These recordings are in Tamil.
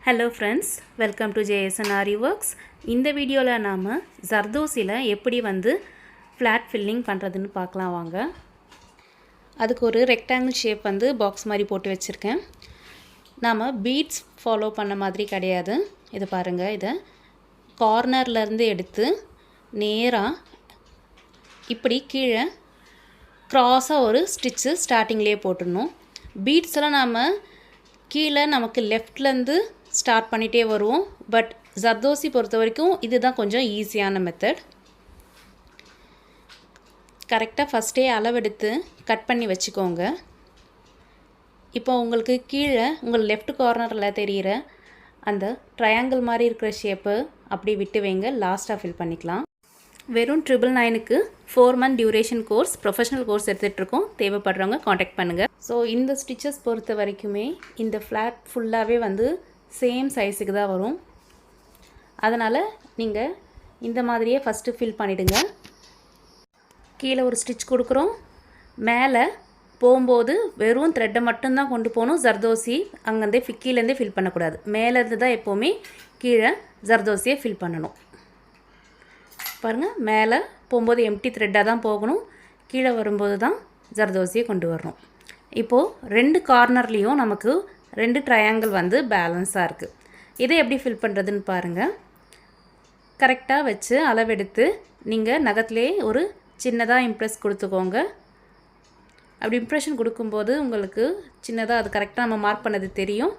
Hello friends, welcome to JSN Ari Works. இந்த வீடியோல நாம ஜர்தோசில எப்படி வந்து flat filling பண்றதுன்னு பார்க்கலாம் வாங்க. அதுக்கு ஒரு rectangle shape வந்து box மாதிரி போட்டு வச்சிருக்கேன். நாம beads follow பண்ண மாதிரி கிடையாது. இது பாருங்க, இத கார்னர்ல இருந்து எடுத்து நேரா இப்படி கீழ கிராஸா ஒரு ஸ்டிட்ச் ஸ்டார்டிங்லயே போட்டுறணும். beads எல்லாம் நாம கீழ நமக்கு லெஃப்ட்ல இருந்து ஸ்டார்ட் பண்ணிட்டே வருவோம். பட் ஜர்தோசி பொறுத்த வரைக்கும் இதுதான் கொஞ்சம் ஈஸியான மெத்தட். கரெக்டாக ஃபஸ்ட்டே அளவெடுத்து கட் பண்ணி வச்சுக்கோங்க. இப்போ உங்களுக்கு கீழே உங்கள் லெஃப்ட் கார்னரில் தெரிகிற அந்த ட்ரையாங்கிள் மாதிரி இருக்கிற ஷேப்பு அப்படி விட்டு வைங்க. லாஸ்ட்டாக ஃபில் பண்ணிக்கலாம். வெறும் 999க்கு 4 month duration course, professional course எடுத்துகிட்ருக்கோம். தேவைப்படுறவங்க காண்டாக்ட் பண்ணுங்கள். ஸோ இந்த ஸ்டிச்சஸ் பொறுத்த வரைக்குமே இந்த ஃப்ளாட் ஃபுல்லாகவே வந்து சேம் சைஸுக்கு தான் வரும். அதனால் நீங்கள் இந்த மாதிரியே ஃபஸ்ட்டு ஃபில் பண்ணிவிடுங்க. கீழே ஒரு ஸ்டிச் கொடுக்குறோம். மேலே போகும்போது வெறும் த்ரெட்டை மட்டும்தான் கொண்டு போகணும். ஜர்தோசி அங்கேருந்தே கீழேருந்தே ஃபில் பண்ணக்கூடாது. மேலேருந்து தான் எப்போவுமே கீழே ஜர்தோசியை ஃபில் பண்ணணும். பாருங்கள், மேலே போகும்போது எம்டி த்ரெட்டாக தான் போகணும். கீழே வரும்போது தான் ஜர்தோசியை கொண்டு வரணும். இப்போது 2 கார்னர்லேயும் நமக்கு 2 ட்ரையாங்கிள் வந்து பேலன்ஸாக இருக்குது. இதை எப்படி ஃபில் பண்ணுறதுன்னு பாருங்கள். கரெக்டாக வச்சு அளவெடுத்து நீங்கள் நகத்திலே ஒரு சின்னதாக இம்ப்ரெஸ் கொடுத்துக்கோங்க. அப்படி இம்ப்ரெஷன் கொடுக்கும்போது உங்களுக்கு சின்னதாக அது கரெக்டாக நம்ம மார்க் பண்ணது தெரியும்.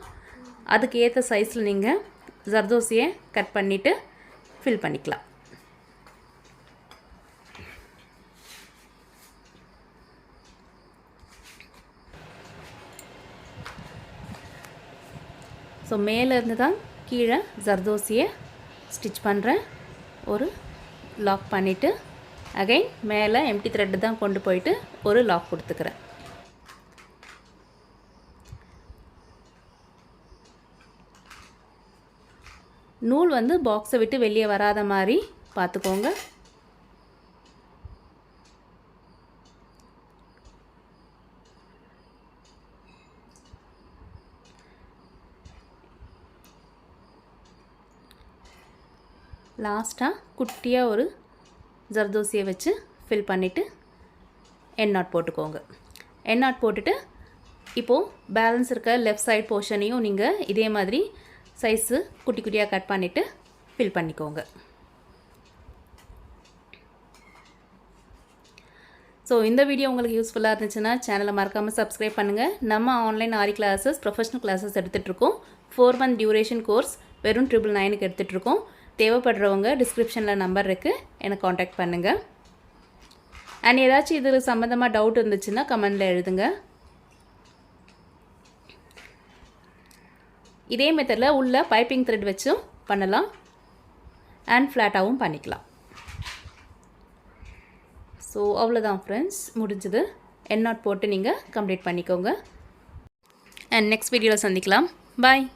அதுக்கு ஏற்ற சைஸில் நீங்கள் ஜர்தோசியை கட் பண்ணிவிட்டு ஃபில் பண்ணிக்கலாம். ஸோ மேலேருந்து தான் கீழே ஜர்தோசியை ஸ்டிச் பண்ணுறேன். ஒரு லாக் பண்ணிவிட்டு அகைன் மேலே எம்டி த்ரெட்டு தான் கொண்டு போயிட்டு ஒரு லாக் கொடுத்துக்கிறேன். நூல் வந்து பாக்ஸை விட்டு வெளியே வராத மாதிரி பார்த்துக்கோங்க. லாஸ்ட்டாக குட்டியாக ஒரு ஜர்தோசியை வச்சு ஃபில் பண்ணிவிட்டு எண்ட் நாட் போட்டுக்கோங்க. எண்ட் நாட் போட்டுட்டு இப்போது பேலன்ஸ் இருக்க லெஃப்ட் சைட் போர்ஷனையும் நீங்கள் இதே மாதிரி சைஸு குட்டி குட்டியாக கட் பண்ணிவிட்டு ஃபில் பண்ணிக்கோங்க. ஸோ இந்த வீடியோ உங்களுக்கு யூஸ்ஃபுல்லாக இருந்துச்சுன்னா சேனலை மறக்காமல் சப்ஸ்கிரைப் பண்ணுங்கள். நம்ம online aari classes, professional classes எடுத்துகிட்ருக்கோம். 4 month டியூரேஷன் கோர்ஸ் வெறும் 999க்கு எடுத்துகிட்ருக்கோம். தேவைப்படுறவங்க டிஸ்கிரிப்ஷனில் நம்பர் இருக்குது, எனக்கு காண்டாக்ட் பண்ணுங்கள். அண்ட் ஏதாச்சும் இதில் சம்மந்தமாக டவுட் இருந்துச்சுன்னா கமெண்டில் எழுதுங்க. இதே மெத்தடில் உள்ள பைப்பிங் த்ரெட் வச்சும் பண்ணலாம் அண்ட் ஃப்ளாட்டாகவும் பண்ணிக்கலாம். ஸோ அவ்வளோதான் ஃப்ரெண்ட்ஸ், முடிஞ்சது. எண்ட் நாட் போட்டு நீங்கள் கம்ப்ளீட் பண்ணிக்கோங்க. அண்ட் நெக்ஸ்ட் வீடியோவில் சந்திக்கலாம். பாய்.